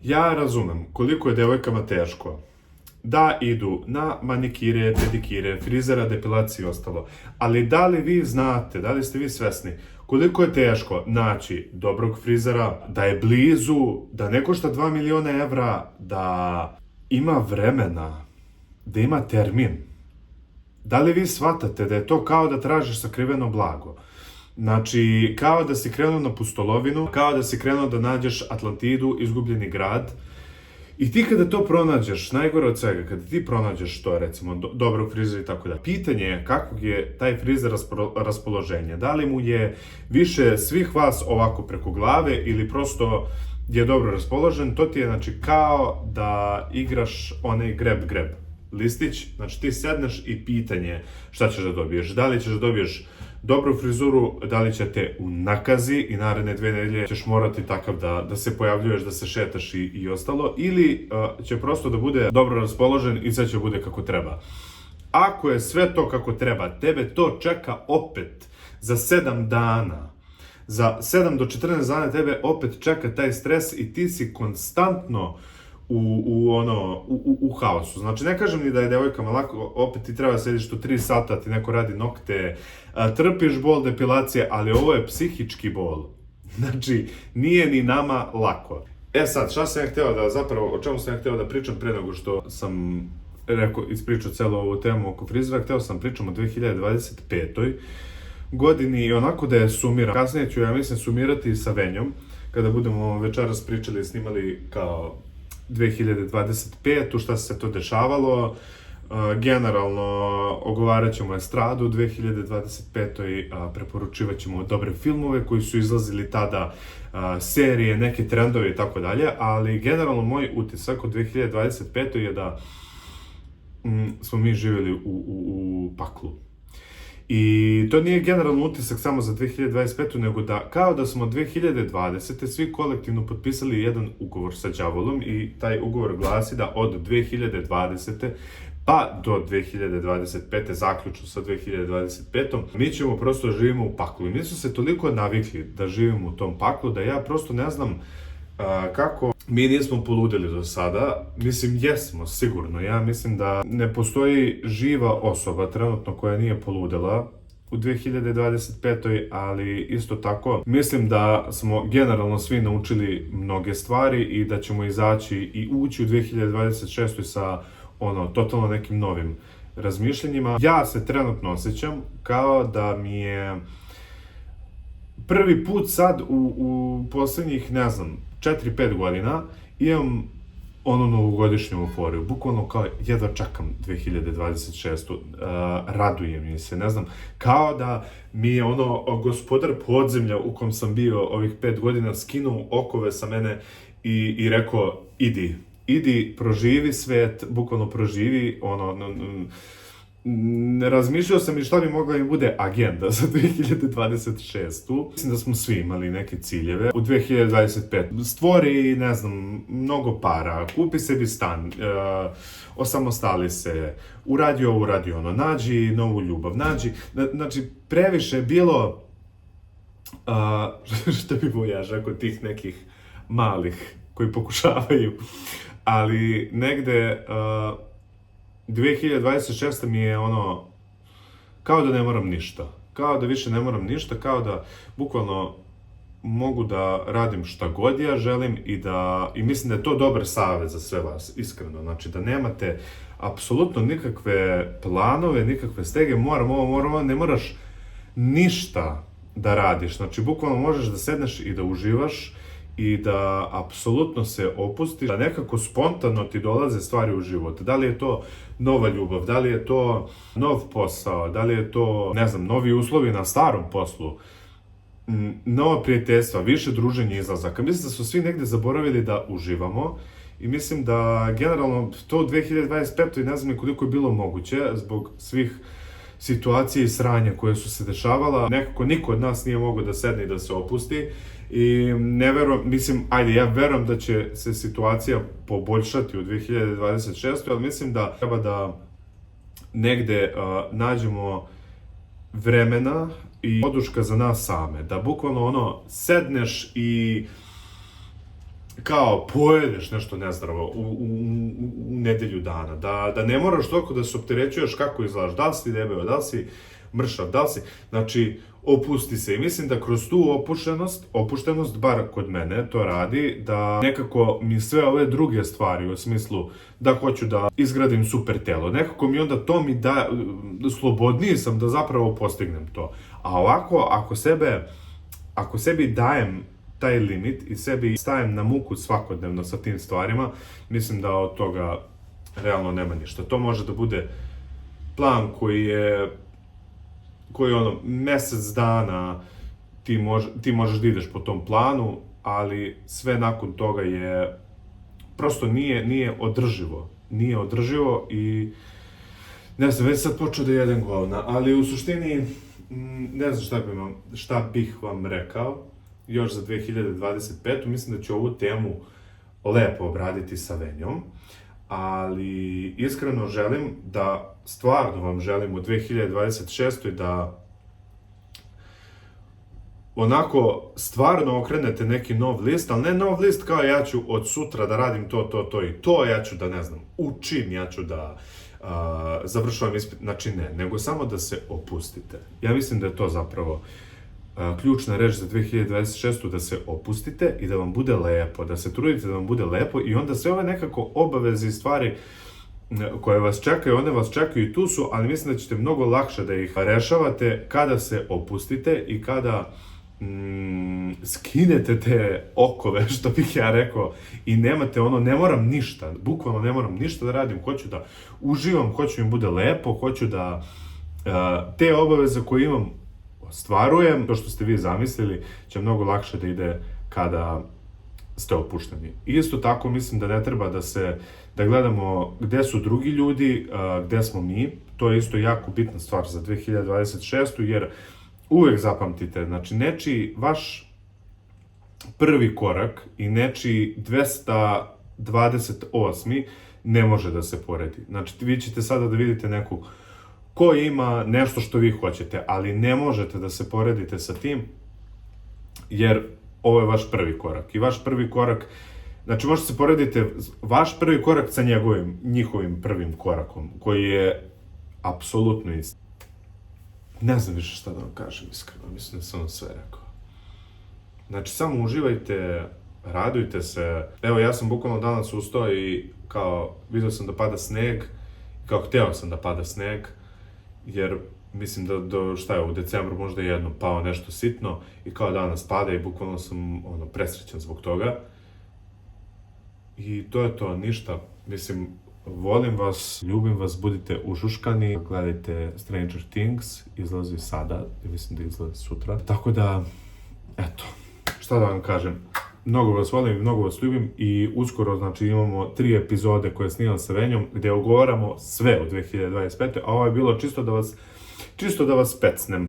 Ja razumem koliko je devojkama teško da idu na manikire, pedikire, frizera, depilaciju i ostalo. Ali da li vi znate, da li ste vi svesni koliko je teško naći dobrog frizera, da je blizu, da ne košta 2 miliona evra, da ima vremena, da ima termin? Da li vi shvatate da je to kao da tražiš sakriveno blago? Znači, kao da si krenuo na pustolovinu, kao da si krenuo da nađeš Atlantidu, izgubljeni grad. I ti kada to pronađeš, najgore od svega, kada ti pronađeš to, recimo, dobrog frizera i tako dalje, pitanje je kakvog je taj frizer raspoloženja. Da li mu je više svih vas ovako preko glave ili prosto je dobro raspoložen, to ti je, znači, kao da igraš onaj greb listić, znači ti sedneš i pitanje šta ćeš da dobiješ. Da li ćeš da dobiješ dobru frizuru, da li će te unakazi i naredne 2 nedelje ćeš morati takav da se pojavljuješ, da se šetaš i ostalo, ili će prosto da bude dobro raspoložen i sve će bude kako treba. Ako je sve to kako treba, tebe to čeka opet za 7 dana. Za 7 do 14 dana tebe opet čeka taj stres i ti si konstantno u haosu. Znači, ne kažem ni da je devojkama lako, opet ti treba sediš tu 3 sata, ti neko radi nokte, trpiš bol depilacije, ali ovo je psihički bol. Znači, nije ni nama lako. Sad, šta sam ja hteo da, zapravo, o čemu sam ja hteo da pričam pre nego što sam ispričao celu ovu temu oko frizera, hteo sam pričam o 2025. godini i onako da je sumiram. Kasnije ću, ja mislim, sumirati sa Venjom, kada budemo večeras pričali i snimali kao 2025. šta se to dešavalo. Generalno ogovarat ćemo estradu u 2025. Preporučivat ćemo dobre filmove koji su izlazili tada, serije, neke trendove i tako dalje, ali generalno moj utisak od 2025. je da smo mi živjeli u paklu. I to nije generalno utisak samo za 2025. nego da kao da smo 2020. svi kolektivno potpisali jedan ugovor sa đavolom i taj ugovor glasi da od 2020. pa do 2025. zaključno sa 2025. mi ćemo prosto živimo u paklu. I mi smo se toliko navikli da živimo u tom paklu da ja prosto ne znam kako mi nismo poludeli do sada. Mislim, jesmo, sigurno. Ja mislim da ne postoji živa osoba trenutno koja nije poludela u 2025. ali isto tako mislim da smo generalno svi naučili mnoge stvari i da ćemo izaći i ući u 2026. sa totalno nekim novim razmišljanjima. Ja se trenutno osjećam kao da mi je prvi put sad u poslednjih, ne znam, 4-5 godina imam novogodišnju euforiju, bukvalno kao jedva čekam 2026. Raduje mi se, ne znam, kao da mi je gospodar podzemlja u kom sam bio ovih 5 godina skinuo okove sa mene i rekao idi, proživi svet, bukvalno proživi razmišljao sam i šta bi mogla mi bude agenda za 2026. Mislim da smo svi imali neke ciljeve. U 2025. Stvori, ne znam, mnogo para, kupi sebi stan, osamostali se, uradi ovo, uradi ono, nađi novu ljubav, znači, previše je bilo, što bi vojaža kod tih nekih malih koji pokušavaju, ali negde 2026. mi je kao da ne moram ništa, kao da više ne moram ništa, kao da bukvalno mogu da radim šta god ja želim i mislim da je to dobar savjet za sve vas, iskreno, znači da nemate apsolutno nikakve planove, nikakve stege, moram, ne moraš ništa da radiš, znači bukvalno možeš da sedneš i da uživaš i da apsolutno se opustiš, da nekako spontano ti dolaze stvari u život. Da li je to nova ljubav, da li je to nov posao, da li je to, ne znam, novi uslovi na starom poslu, nova prijateljstva, više druženja i izlazaka. Mislim da su svi negde zaboravili da uživamo i mislim da generalno to u 2025. ne znam koliko je bilo moguće zbog svih situacija i sranja koje su se dešavala. Nekako niko od nas nije mogao da sedne i da se opusti i ne verujem, mislim, ja verujem da će se situacija poboljšati u 2026. ali mislim da treba da negde nađemo vremena i oduška za nas same, da bukvalno sedneš kao pojedeš nešto nezdravo u nedelju dana, da ne moraš toliko da se opterećuješ kako izgledaš, da li si debeo, da li si mršav, da li si, znači, opusti se i mislim da kroz tu opuštenost, bar kod mene, to radi, da nekako mi sve ove druge stvari, u smislu da hoću da izgradim super telo, nekako mi onda to mi da, slobodniji sam da zapravo postignem to. A ovako, ako sebi dajem taj limit i sebi stajem na muku svakodnevno sa tim stvarima, mislim da od toga realno nema ništa. To može da bude plan koji je ono, mesec dana ti možeš da ideš po tom planu, ali sve nakon toga je, prosto nije održivo. Nije održivo i, ne znam, već sad počeo da jedem govna, ali u suštini, ne znam šta bih vam rekao, još za 2025. Mislim da ću ovu temu lepo obraditi sa Venjom, ali iskreno stvarno vam želim u 2026. da onako stvarno okrenete neki nov list, ali ne nov list kao ja ću od sutra da radim to i to, ja ću da, ne znam, učim, ja ću da završavam ispit, znači ne, nego samo da se opustite. Ja mislim da je to zapravo ključna reč za 2026. da se opustite i da vam bude lepo, da se trudite da vam bude lepo i onda sve ove nekako obaveze i stvari koje vas čekaju, one vas čekaju i tu su, ali mislim da ćete mnogo lakše da ih rešavate kada se opustite i kada skinete te okove, što bih ja rekao, i nemate ono, ne moram ništa, bukvalno ne moram ništa da radim, hoću da uživam, hoću mi bude lepo, hoću da te obaveze koje imam ostvarujem, to što ste vi zamislili će mnogo lakše da ide kada ste opušteni. I isto tako mislim da ne treba da gledamo gde su drugi ljudi, gde smo mi, to je isto jako bitna stvar za 2026. jer uvek zapamtite, znači nečiji vaš prvi korak i nečiji 228. ne može da se poredi. Znači vi ćete sada da vidite neku ko ima nešto što vi hoćete, ali ne možete da se poredite sa tim, jer ovo je vaš prvi korak. I vaš prvi korak, znači možete se poredite vaš prvi korak sa njihovim prvim korakom, koji je apsolutno isti. Ne znam više šta da vam kažem, iskreno, mislim da sam vam sve rekao. Znači, samo uživajte, radujte se. Evo, ja sam bukvalno danas ustao i kao, vidio sam da pada sneg, kao hteo sam da pada sneg, jer mislim da u decembru možda jednom pao nešto sitno i kao danas pada i bukvalno sam presrećan zbog toga. I to je to, ništa. Mislim, volim vas, ljubim vas, budite ušuškani, gledajte Stranger Things, izlazi sada, mislim da izlazi sutra. Tako da, eto, šta da vam kažem, mnogo vas volim i mnogo vas ljubim i uskoro, znači, imamo 3 epizode koje snimam sa Venjom gde ogovaramo sve u 2025. A ovo je bilo čisto da vas pecnem.